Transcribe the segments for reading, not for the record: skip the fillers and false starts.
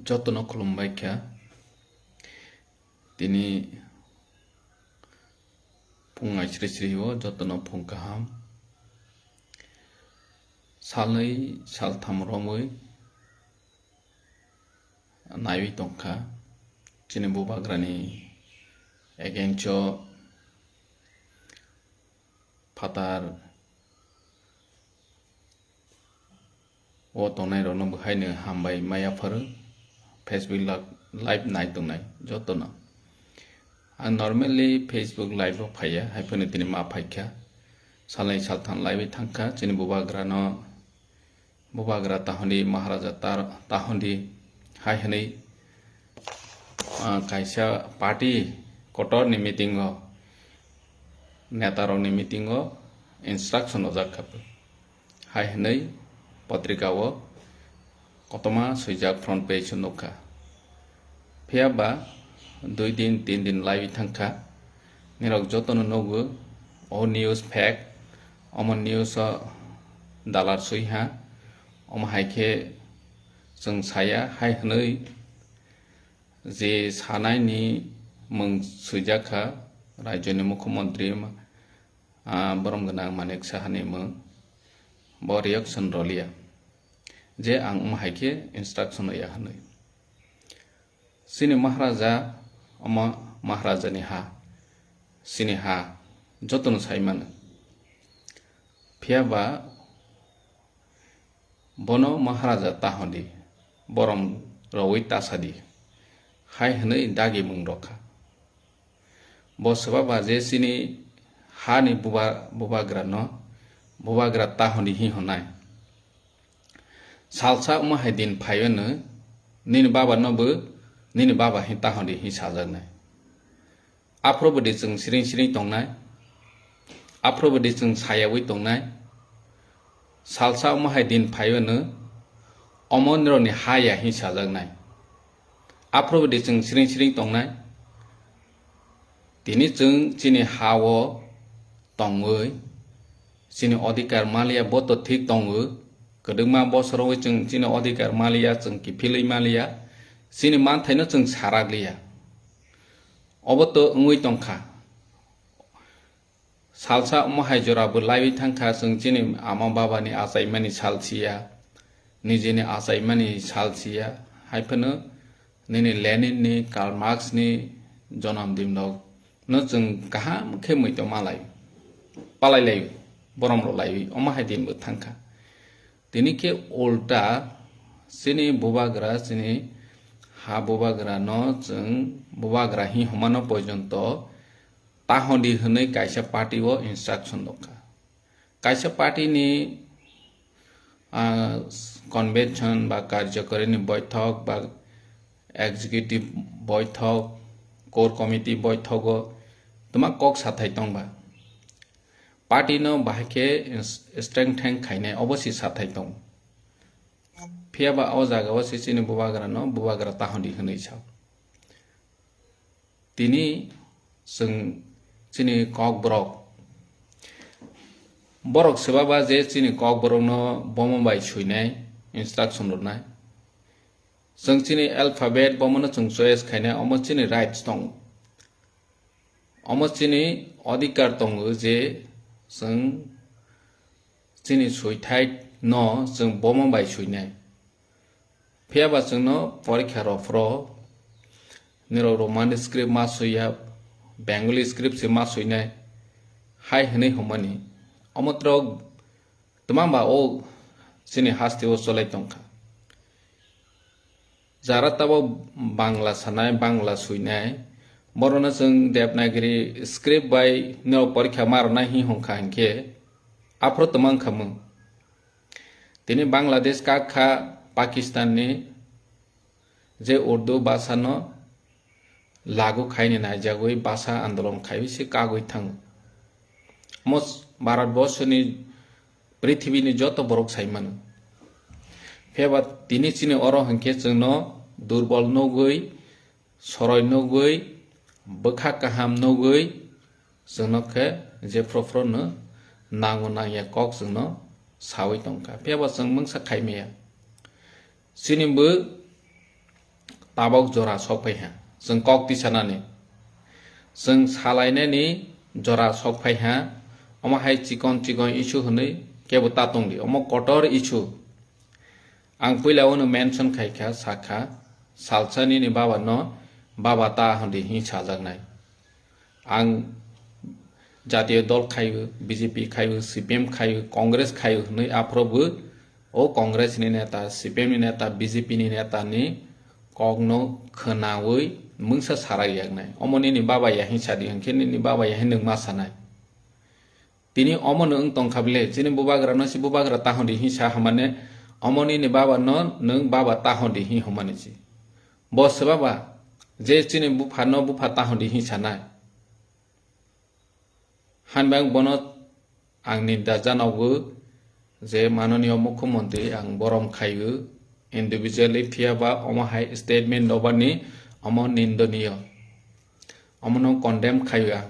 जतन खुलुमबाय क्या दिनै फुंआइ स्रि स्रि हो जतन फुं गाहाम सालनै सालथाम रमै नायबाय दंखा दिनै बबाग्रानि एगेन्स फातार तनाय रनो बहायनो हामबाय मायाफोर फेसबुक लाइव नाय दंनाय जतन आं नर्मेलि फेसबुक लाइव फाया हायफोरनो दिनै मा फायखा सालनै सालथाम लाइबाय थांखा दिनै बबाग्रा ताहन्दी महाराजा ताहन्दी हाय हनै कायसा पार्टी कटरनि मीटिंग नेतारनि मीटिंग इंस्ट्रक्शन जाखाबो हाय हनै पत्रिकाओ कतमा सुइजाक फ्रंट पेज नखा फेयाबा 2 दिन 3 दिन लाइव थांखा निरक जतन नगो ओ न्यूज फेक अमन न्यूज दालार सुइहा अम हायखे जों साया हाय हनै जे सानायनि मुं सुइजाखा राज्यनि मुख्यमंत्री बरमगोना मानेक साहानि मुं ब रिएक्शन रलिया जे आं हायखे इंस्ट्रक्शन या हनै सिनि महाराजा अमा महाराजानि हा सिनि हा जतन साइमान फियाबा बनो महाराजा ताहन्दी बरम रवै तासादी हाय हनै दागी मुं रखा बसबा बाजे सिनि हानि बुबाग्रा ताहन्दी हि होनाय सालसा उमाहाय दिन फायनो निन बाबा हि ताहन्दी हि साजानाय आफ्रोबदि जों सिरिं सिरिं तंनाय आफ्रोबदि जों सायावै तंनाय सालसा उमाहाय दिन फायनो अमनरनि हाया हि साजानाय आफ्रोबदि जों सिरिं सिरिं तंनाय दिनै जों जिनि हावो तंगै जिनि अधिकार मालिया बत ठीक तंगो गदमा बसराव जों जिनि अधिकार मालिया जों किफिलै मालिया जिनि मानथायनो जों साराग्लिया अबत उङै तंखा सालसा उमाहाय जराबो लाइबै थांखा जों जिनि आमा बाबानि आजायमानि सालसिया निजेनि आजायमानि सालसिया हायफोनो निनि लेनिननि कार्ल मार्क्सनि जन्मदिन न जों गाहाम खेमैत मालाय पालायलाय बरमरो लाइबै अमाहाय दिनबो थांखा दिनैखे उल्टा सिनि बुबाग्रा सिनि हा बुबाग्रा न जों बुबाग्रा हि हमानो पर्यन्त ताहन्दी हनै कायसा पार्टी इंस्ट्रक्शन दखा कायसा पार्टीनि कन्वेंशन बा कार्यकरीनि बैठक बा एग्जीक्यूटिव बैठक कोर कमिटी बैठक तुमा कक साथाय तंबा पार्टी न बाहाके स्ट्रेंथें खायनाय अवश्य साथाय तंग फियाबा अ जागाव सिसिनि बुबाग्रा ताहन्दी हनै साव तिनि जों चिनि कक बरक सोबाबा जे चिनि कक बरक न बमबाय सुइनाय इंस्ट्रक्शन रनाय जों चिनि अल्फाबेट बमनो जों चॉइस खायनाय अम चिनि राइट्स दं अम चिनि अधिकार दं जे जों चिनि सुइथाय न जों बमबाय सुइनाय फेयाबा जों न परीक्षा रफ्र निरो रोमान स्क्रिप्ट मा सुइया बेंगली स्क्रिप्ट से मा सुइनाय हाय हनै हमani अमत्र तमाबा ओ चिनि हास्ति ओ चलाय दंखा जारा ताबो बांला सानाय बांला सुइनाय बरना जों देवनागरी स्क्रिप्ट बाय निरो परीक्षा मारनाय हि हंखा हंके आफ्रो तमां खामो दिनै बांलादेश का पाकिस्तान ने जे उर्दू भाषा न लागू खायने नायजागै भाषा आंदोलन खायसे कागै थां मस भारतवर्षनि पृथ्वीनि जत बरक साइमान फेबा दिनै चिनि अर हंके जों दुर्बल नगै सरय नगै बखा काहाम नगै जोंनखे जे फ्रफ्रनो नांगो नांया कक जोंनो सावै तंका फेबा जों मंसा खायमेया सिनिबो ताबक जरा सफैहा जों कक तिसानानै जों सालायनायनि जरा सफैहा अमाहाय चिकन इशु होनै केबो तातंदि अम कटर इशु आं पहिलावनो मेंशन खायखा साखा सालसानि नि बाबा न बाबा ता हन्दि हि साजागनाय आं जातीय दल खायो बीजेपी खायो सीपीएम खायो कांग्रेस खायो होनै आफ्रोबो ओ कांग्रेस नि नेता सीपीएम नि नेता बीजेपी नि नेता नि कगनो खोनावै मुंसा सारायागनाय अमनि नि बाबा या हि सादि हंखेनि नि बाबा या हिनों मा सानाय तिनी अमनो ओं तंखाबले जिनि बुबाग्रा न सि बुबाग्रा ताहन्दि हि सा हमाने अमनि नि बाबा न नों बाबा ताहन्दि हि हमाने सि बस बाबा जे चिनि बुफा न बुफा ताहन्दि हि सानाय हानबांग बनत आंनि दाजानावबो जे माननीय मुख्यमंत्री आं बरम खायो इंडिविजुअली फियाबा अमहाय स्टेटमेंट नबानि अम निंदनीय अमनो कन्डेम खायो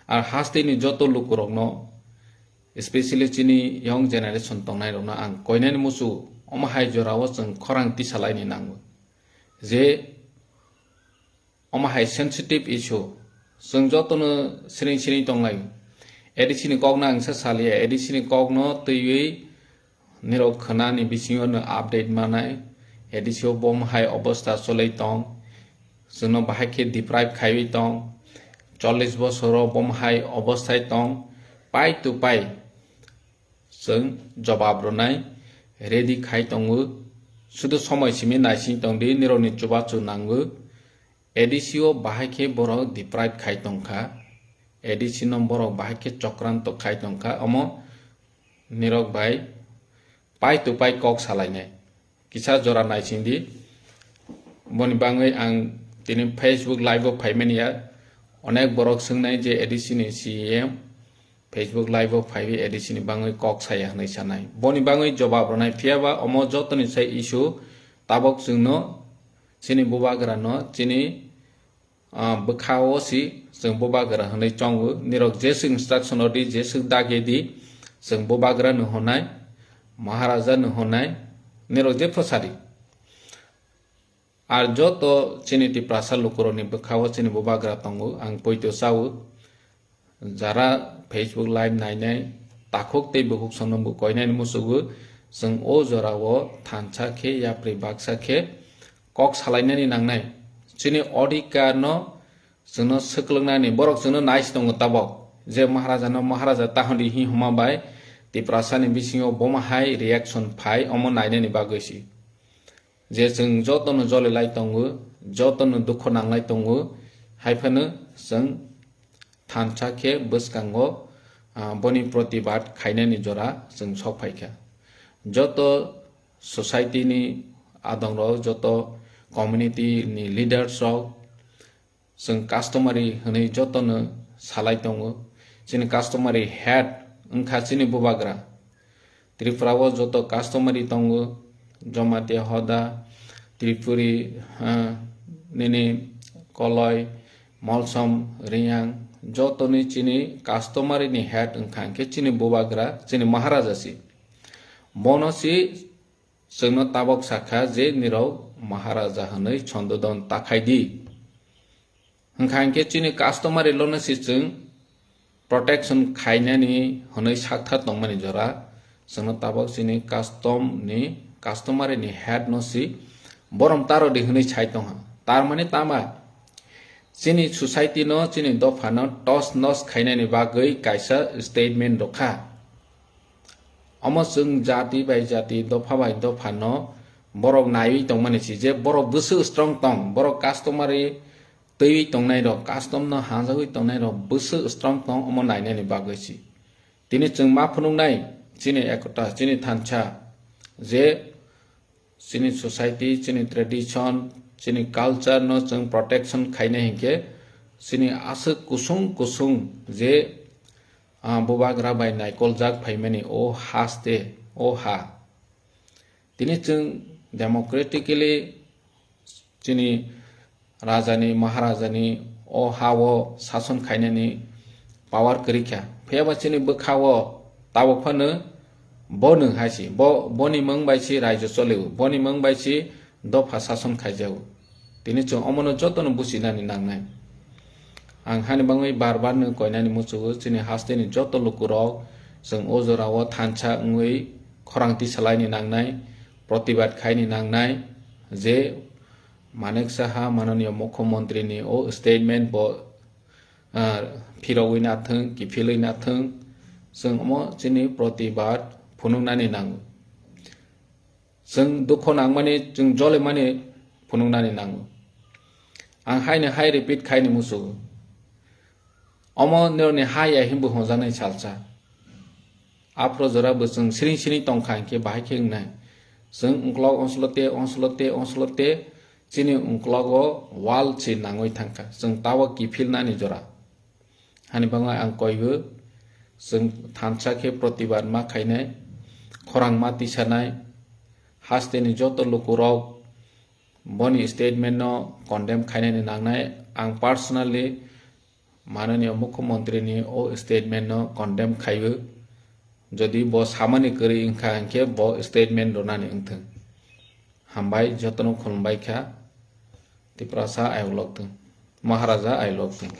are हास्तेनि Jat लुकुरकनो specially Chini young generation तंनाय रनो आं कयनानि मुसु अमहाय जराव जों खरां तिसालायनि नांगौ जे अमहाय सेंसिटिव इशू जों जतनो सिरिं सिरिं तंनाय एडिसिनि कगना आंसा सालिया एडिसिनि कगनो तैयै निरक खनानि बिसिङनो अपडेट मानाय एडिसिओ बमहाय अवस्था चलै तं जोंनो बाहायखे डिप्राइव खायै तं 40 बছरो बमहाय अवस्थाय तं पाइ टु पाइ जों जवाब रनाय रेडी खाय तंगो सुदु समय सिमि नायसिं तंदि निरनि चुबाचु नांगो एडिसिओ बाहायखे बरक डिप्राइव खाय तंखा एडिसि नम्बर बाहायखे चक्रांत खाय तंखा अमो निरक भाई पाइ टु पाइ कक सालायनाय किसा जरा नायसिंदि बनि बाङै आं दिनै फेसबुक लाइव फाइमेनिया अनेक बरक सोंनाय जे एडिसिनि सीएम फेसबुक लाइव फाइव एडिसिनि बाङै कक साया होनाय सानाय बनि बाङै जवाब रनाय फियाबा अमो जतनि साय इशू ताबक जोंनो चिनि बुबाग्रा न चिनि बखाओ सि जों बुबाग्रा होनाय चंगो निरक जेस इंस्ट्रक्शन अदि जेस दागेदि जों बुबाग्रा न होनाय महाराजा न होनाय निरक जे प्रसादी आर जत चिनि ति प्रासा लुकुरनि बखाओ चिनि बुबाग्रा तंगो आं पयतो सावो जारा फेसबुक लाइव नायनाय ताखुक ते बहुक सनमबो कयनानि मुसुगो जों ओ जरावो थानसा खे या प्रि बाक्सा खे कक सालायनानि नांनाय चिनि अधिकार न जोंनो सोक्लोंनानि बरक जोंनो नाइस दङ ताबक जे महाराजा न महाराजा ताहन्दि हि हमाबाय ति प्रासानि बिसिङाव बमहाय रिएक्शन फाय अमो नायनानि बागैसि जे जों जतनो जलेलाय तंगो जतनो दुख नांलाय तंगो हायफानो जों थानसा खे बसकांगो बनि प्रतिबाद खायनानि जरा जों सफायखा जत सोसाइटी नि आदंग जत कम्युनिटी नि लीडर्स जों कास्टमारी होनै जतनो सालाय दङो जों कास्टमारी हेड ओंखा चिनि बुबाग्रा त्रिपुराव जत कास्टमारी दङो जमाते हदा त्रिपुरी निनि कलय मलसम रियां जतनि चिनि कास्टमारी नि हेड ओंखा के चिनि बुबाग्रा चिनि महाराजासि बनसि जोंनो ताबक साखा जे निराव महाराजा होनै छन्ददन ताखायदि ओंखायनो चिनि कास्टमारी लनसि जों प्रोटेक्शन खायनानि होनै साखथा दंमानि जरा जोंनो ताबक चिनि कास्टमारी नि हेड नसि बरम तारो दि होनै छाय दंहा तार माने तामा चिनि सोसाइटी न चिनि दफा न टस नस खायनानि बागै कायसा स्टेटमेंट रखा अम जों जाति बाय जाति दफा बाय दफा न बरक नायै दंमानि सि जे बरक गोसो स्ट्रंग दं बरक कास्टमारी तै तंनाय र कास्टम न हाजागै तंनाय र बोसो स्ट्रंग दं अम नायनानि बागैसि दिनै जों मा फुनुंनाय चिनि एकता चिनि थानसा जे चिनि सोसाइटी चिनि ट्रेडिशन चिनि कल्चर न जों प्रोटेक्शन खायनाय हिके चिनि आसो कुसुं कुसुं जे बुबाग्रा बाय नायकल जाग फाइमानि ओ हास्ते ओ हा दिनै जों डेमोक्रेटिकली चिनि राजानि महाराजानि ओ हावो शासन खायनानि पावर करिखा फेयाबा चिनि बखावो ताबफानो बनो हासि बनि मंग बायसि राज्य चलेउ बनि मंग बायसि दफा शासन खायजाउ tini chung omono jotono businani nangnai ang hani bangoi barbar no koinani musugo chini haste ni joto lukurok jeng ojorao thancha ngui khorangti salai ni nangnai protibad khai ni nangnai je manek saha manoniya mukhyamantri ni o statement bo phirogui nathung ki philui nathung jeng omo chini protibad phunungnani nango jeng dukho nangmani jeng jole mani phunungnani nango ang haine hai repeat khaini musugo omo nerni haya himbu honjanai salcha afro jora bo jeng siring siring tongkha ke bahai ke ngnai jeng ungklok onslote chini ungklogo wall chi nangoi thangka jeng tawa kifil nani jora hani bangai ang koibo jeng thancha ke protibad ma khainai khorang ma tisanai haste ni joto lukurok boni statement no condemn khainai ni nangnai ang personally manoniya mukhyamantri ni o statement no condemn khaibo jodi bo samani kori ingkha angke bo statement donani ingthung hambai jotono khulmbai kha tiprasa ailok tung maharaja ailok tung